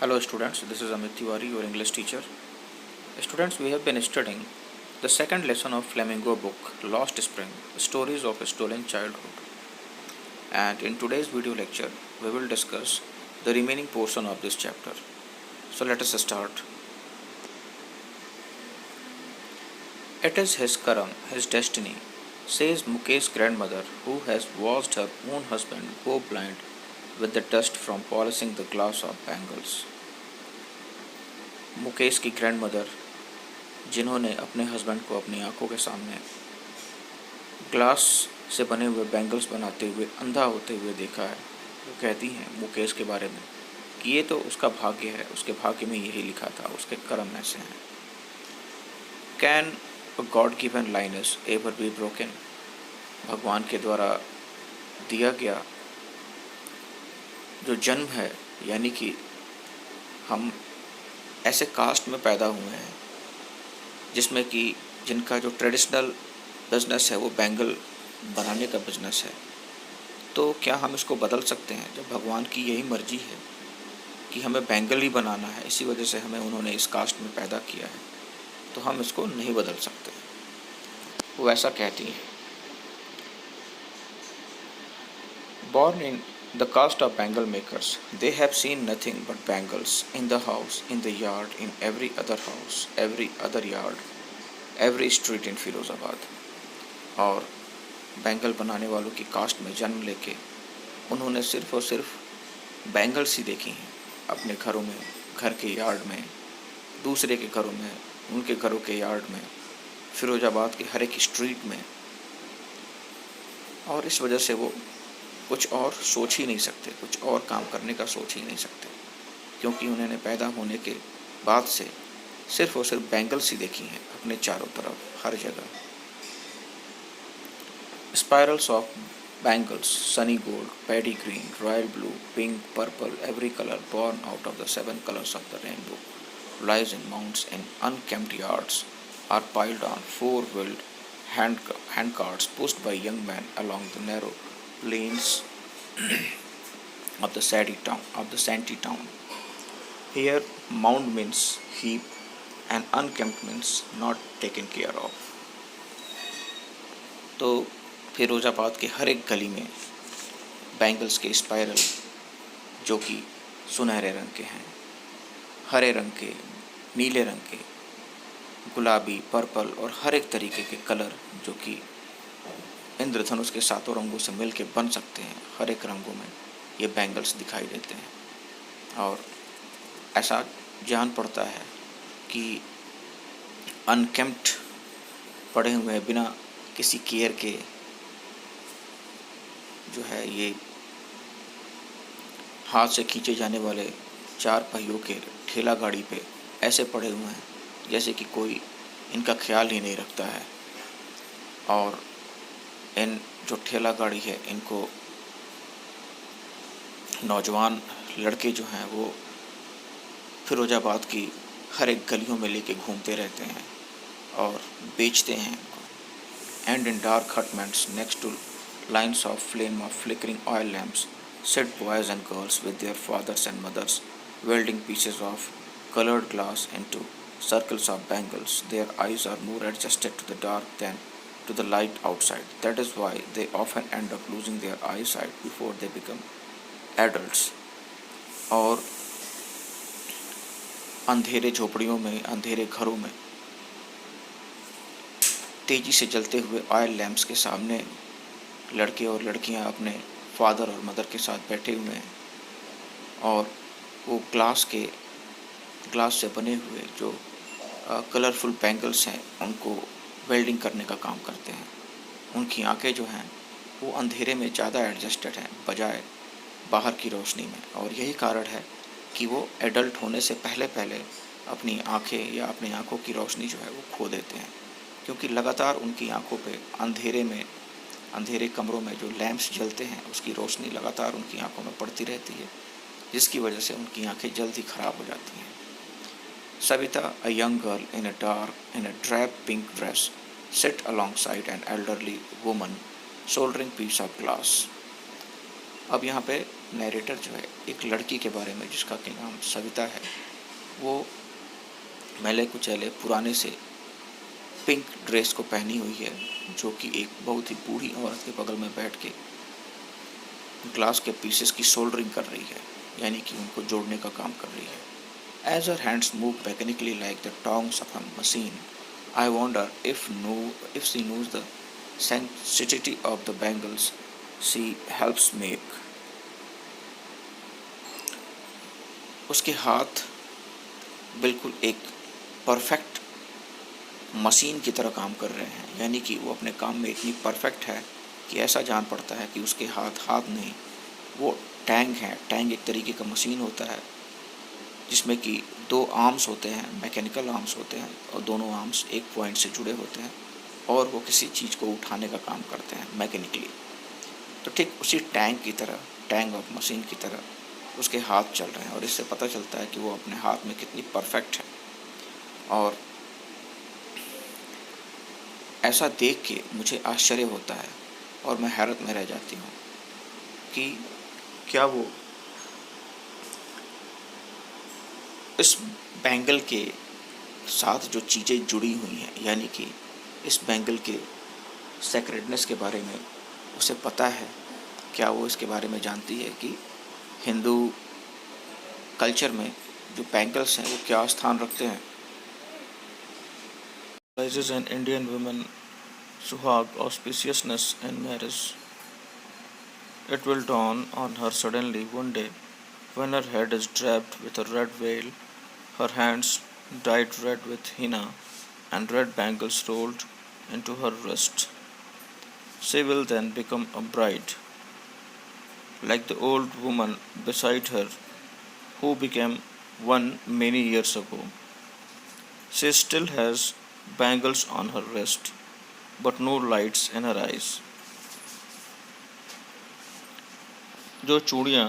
Hello students, this is Amit Tiwari, your English teacher. Students, we have been studying the second lesson of Flamingo book, Lost Spring, Stories of a Stolen Childhood. And in today's video lecture, we will discuss the remaining portion of this chapter. So let us start. It is his karam, his destiny, says Mukesh's grandmother, who has watched her own husband go blind with the dust from polishing the glass of bangles. Mukesh की grandmother, जिन्होंने अपने husband को अपनी आंखों के सामने glass से बने हुए बैंगल्स बनाते हुए अंधा होते हुए देखा है, वो कहती हैं मुकेश के बारे में कि ये तो उसका भाग्य है, उसके भाग्य में यही लिखा था, उसके कर्म ऐसे हैं. Can a god given lines ever be broken? भगवान के द्वारा दिया गया जो जन्म है, यानी कि हम ऐसे कास्ट में पैदा हुए हैं जिसमें कि जिनका जो ट्रेडिशनल बिजनेस है वो बैंगल बनाने का बिजनेस है, तो क्या हम इसको बदल सकते हैं? जब भगवान की यही मर्जी है कि हमें बैंगल ही बनाना है, इसी वजह से हमें उन्होंने इस कास्ट में पैदा किया है, तो हम इसको नहीं बदल सकते. वो ऐसा कहती हैं. Born in the caste of bangle makers, they have seen nothing but bangles in the house, in the yard, in every other house, every other yard, every street in Firozabad. और बैंगल बनाने वालों की कास्ट में जन्म लेके उन्होंने सिर्फ और सिर्फ बैंगल्स ही देखी हैं अपने घरों में, घर के यार्ड में, दूसरे के घरों में, उनके घरों के यार्ड में, फिरोज़ाबाद के हर एक स्ट्रीट में. और इस वजह से वो कुछ और सोच ही नहीं सकते, कुछ और काम करने का सोच ही नहीं सकते, क्योंकि उन्होंने पैदा होने के बाद से सिर्फ और सिर्फ बैंगल्स ही देखी हैं अपने चारों तरफ, हर जगह. Spirals of bangles, Sunny gold, paddy green, royal blue, pink, purple, every colour born out of the 7 colors of the rainbow, lies in mounds in unkempt yards, are piled on 4-wheeled handcarts pushed by young men along the narrow lanes of the sandy town. Here, mound means heap, and unkempt means not taken care of. तो फिरोज़ाबाद के हर एक गली में bangles के spiral, जो कि सुनहरे रंग के हैं, हरे रंग के, नीले रंग के, गुलाबी, पर्पल और हर एक तरीके के कलर जो कि इंद्रधनुष के 7 रंगों से मिल के बन सकते हैं, हर एक रंगों में ये बैंगल्स दिखाई देते हैं. और ऐसा जान पड़ता है कि अनकेम्प्ट पड़े हुए बिना किसी केयर के जो है ये हाथ से खींचे जाने वाले 4 पहियों के ठेला गाड़ी पे ऐसे पड़े हुए हैं जैसे कि कोई इनका ख्याल ही नहीं रखता है. और इन जो ठेला गाड़ी है, इनको नौजवान लड़के जो हैं वो फिरोज़ाबाद की हर एक गलियों में लेके घूमते रहते हैं और बेचते हैं. And in dark hutments next to lines of flame of flickering oil lamps sit boys and girls with their fathers and mothers welding pieces of colored glass into circles of bangles. Their eyes are more adjusted to the dark than to the light outside. That is why they often end up losing their eyesight before they become adults. और अंधेरे झोपड़ियों में, अंधेरे घरों में तेजी से जलते हुए ऑयल लैम्प्स के सामने लड़के और लड़कियां अपने फादर और मदर के साथ बैठे हुए हैं और वो ग्लास से बने हुए जो कलरफुल बैंगल्स हैं उनको वेल्डिंग करने का काम करते हैं. उनकी आंखें जो हैं वो अंधेरे में ज़्यादा एडजस्टेड हैं बजाय बाहर की रोशनी में. और यही कारण है कि वो एडल्ट होने से पहले पहले अपनी आंखें या अपनी आंखों की रोशनी जो है वो खो देते हैं, क्योंकि लगातार उनकी आंखों पे अंधेरे कमरों में जो लैंप्स जलते हैं उसकी रोशनी लगातार उनकी आंखों में पड़ती रहती है, जिसकी वजह से उनकी आंखें जल्दी ख़राब हो जाती हैं. Savita, a young girl in a drab pink dress, sat alongside an elderly woman soldering piece of glass. अब यहाँ पे नैरेटर जो है एक लड़की के बारे में, जिसका कि नाम सविता है, वो मैले कुचैले पुराने से पिंक ड्रेस को पहनी हुई है, जो कि एक बहुत ही बूढ़ी औरत के बगल में बैठ के ग्लास के पीसेस की सोल्डरिंग कर रही है, यानी कि उनको जोड़ने का काम कर रही है। As her hands move mechanically like the tongs of a machine, I wonder if she knows the sanctity of the bangles she helps make. उसके हाथ बिल्कुल एक परफेक्ट मशीन की तरह काम कर रहे हैं, यानी कि वो अपने काम में इतनी परफेक्ट है कि ऐसा जान पड़ता है कि उसके हाथ नहीं, वो टैंक है। टैंक एक तरीके का मशीन होता है जिसमें कि 2 आर्म्स होते हैं, मैकेनिकल आर्म्स होते हैं, और दोनों आर्म्स एक पॉइंट से जुड़े होते हैं और वो किसी चीज़ को उठाने का काम करते हैं मैकेनिकली। तो ठीक उसी टैंक की तरह, टैंक ऑफ मशीन की तरह उसके हाथ चल रहे हैं, और इससे पता चलता है कि वो अपने हाथ में कितनी परफेक्ट है। और ऐसा देख के मुझे आश्चर्य होता है और मैं हैरत में रह जाती हूँ कि क्या वो इस बैंगल के साथ जो चीज़ें जुड़ी हुई हैं, यानी कि इस बैंगल के सेक्रेडनेस के बारे में उसे पता है, क्या वो इसके बारे में जानती है कि हिंदू कल्चर में जो बैंगल्स हैं वो क्या स्थान रखते हैं। Symbolizes an Indian woman suhag auspiciousness and marriage. It will dawn on her suddenly one day when her head is draped with a red veil, her hands dyed red with henna, and red bangles rolled into her wrist. She will then become a bride, like the old woman beside her who became one many years ago. She still has bangles on her wrist, but no lights in her eyes. जो चूड़ियाँ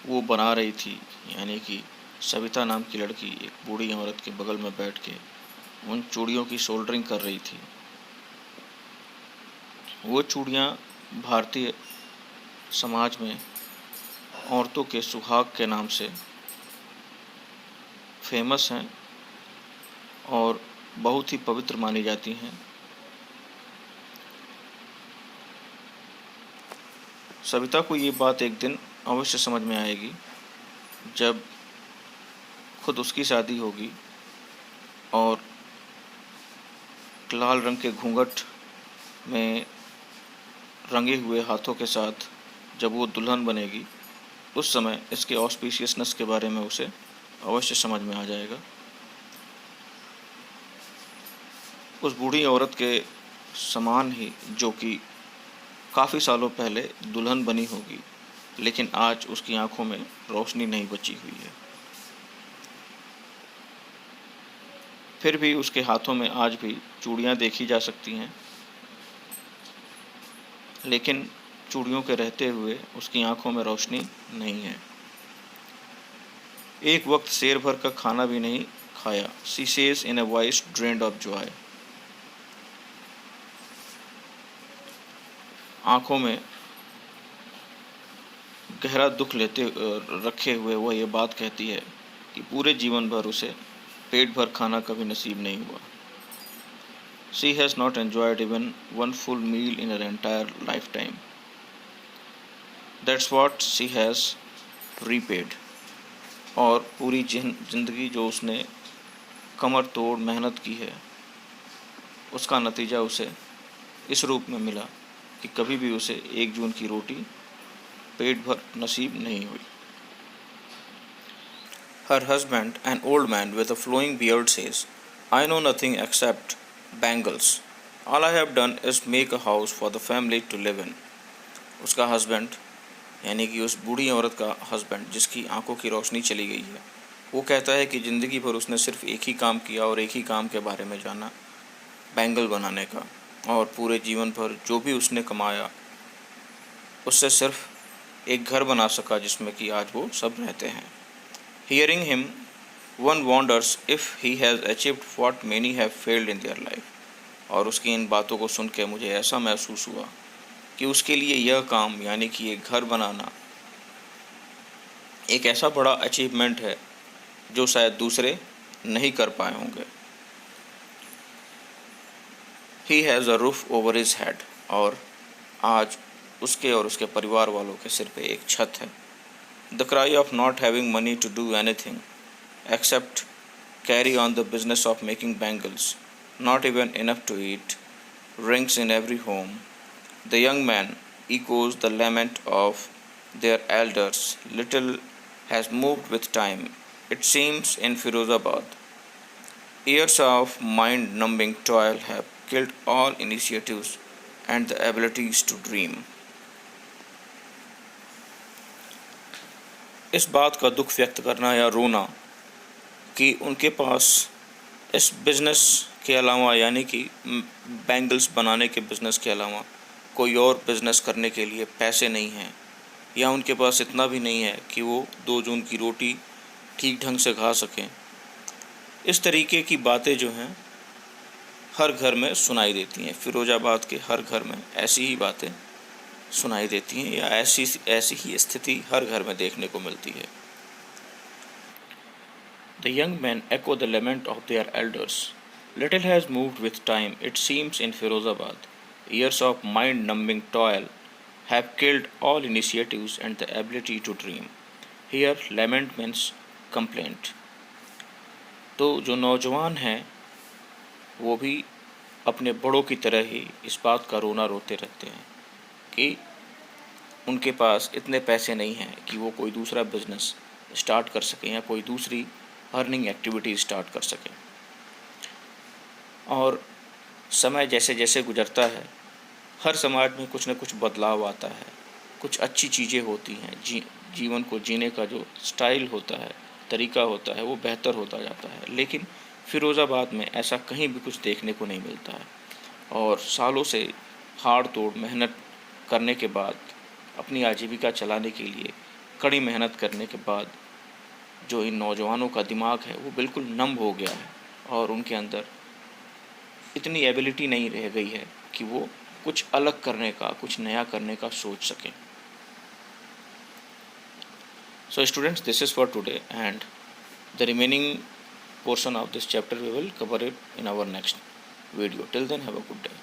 वो बना रही थी, यानी कि सविता नाम की लड़की एक बूढ़ी औरत के बगल में बैठ के उन चूड़ियों की सोल्डरिंग कर रही थी। वो चूड़ियाँ भारतीय समाज में औरतों के सुहाग के नाम से फेमस हैं और बहुत ही पवित्र मानी जाती हैं। सविता को ये बात एक दिन अवश्य समझ में आएगी जब खुद उसकी शादी होगी और लाल रंग के घूंघट में रंगे हुए हाथों के साथ जब वो दुल्हन बनेगी, उस समय इसके ऑस्पिशियसनेस के बारे में उसे अवश्य समझ में आ जाएगा। उस बूढ़ी औरत के समान ही जो कि काफ़ी सालों पहले दुल्हन बनी होगी, लेकिन आज उसकी आंखों में रोशनी नहीं बची हुई है। फिर भी उसके हाथों में आज भी चूड़ियाँ देखी जा सकती हैं, लेकिन चूड़ियों के रहते हुए उसकी आंखों में रोशनी नहीं है। एक वक्त शेर भर का खाना भी नहीं खाया। She says in a voice drained of joy. आंखों में गहरा दुख रखे हुए वह ये बात कहती है कि पूरे जीवन भर उसे पेट भर खाना कभी नसीब नहीं हुआ। She has not enjoyed even one full meal in her entire lifetime. That's what she has repaid. और पूरी जिंदगी जो उसने कमर तोड़ मेहनत की है, उसका नतीजा उसे इस रूप में मिला कि कभी भी उसे 1 जून की रोटी पेट भर नसीब नहीं हुई। Her husband, an old man with a flowing beard, says, I know nothing except bangles. All I have done is make a house for the family to live in. उसका हस्बैंड, यानी कि उस बूढ़ी औरत का हस्बैंड जिसकी आंखों की रोशनी चली गई है, वो कहता है कि ज़िंदगी भर उसने सिर्फ एक ही काम किया और एक ही काम के बारे में जाना, बैंगल बनाने का, और पूरे जीवन भर जो भी उसने कमाया उससे सिर्फ एक घर बना सका जिसमें कि आज वो सब रहते हैं। Hearing him, one wonders if he has achieved what many have failed in their life. और उसकी इन बातों को सुन के मुझे ऐसा महसूस हुआ कि उसके लिए यह काम यानी कि ये घर बनाना एक ऐसा बड़ा अचीवमेंट है जो शायद दूसरे नहीं कर पाए होंगे। He has a roof over his head, और आज उसके और उसके परिवार वालों के सिर पे एक छत है। The cry of not having money to do anything except carry on the business of making bangles, not even enough to eat, rings in every home. The young man echoes the lament of their elders. Little has moved with time, it seems, in Firozabad. Years of mind numbing toil have killed all initiatives and the abilities to dream. इस बात का दुख व्यक्त करना या रोना कि उनके पास इस बिज़नेस के अलावा यानी कि बैंगल्स बनाने के बिज़नेस के अलावा कोई और बिज़नेस करने के लिए पैसे नहीं हैं, या उनके पास इतना भी नहीं है कि वो 2 जून की रोटी ठीक ढंग से खा सकें। इस तरीके की बातें जो हैं हर घर में सुनाई देती हैं। फिरोजाबाद के हर घर में ऐसी ही बातें सुनाई देती हैं, या ऐसी ही स्थिति हर घर में देखने को मिलती है। The young men echo the lament of their elders. Little has moved with time, it seems, in Firozabad. Years of mind-numbing toil have killed all initiatives and the ability to dream. Here, lament means complaint. तो जो नौजवान हैं वो भी अपने बड़ों की तरह ही इस बात का रोना रोते रहते हैं कि उनके पास इतने पैसे नहीं हैं कि वो कोई दूसरा बिज़नेस स्टार्ट कर सकें या कोई दूसरी अर्निंग एक्टिविटी स्टार्ट कर सकें। और समय जैसे जैसे गुजरता है हर समाज में कुछ न कुछ बदलाव आता है, कुछ अच्छी चीज़ें होती हैं, जीवन को जीने का जो स्टाइल होता है, तरीका होता है, वो बेहतर होता जाता है। लेकिन फिरोज़ाबाद में ऐसा कहीं भी कुछ देखने को नहीं मिलता है, और सालों से हाड़ तोड़ मेहनत करने के बाद, अपनी आजीविका चलाने के लिए कड़ी मेहनत करने के बाद जो इन नौजवानों का दिमाग है वो बिल्कुल नम हो गया है, और उनके अंदर इतनी एबिलिटी नहीं रह गई है कि वो कुछ अलग करने का, कुछ नया करने का सोच सकें। So students, this is for today, and the remaining portion of this chapter we will cover it in our next video. Till then, have a good day.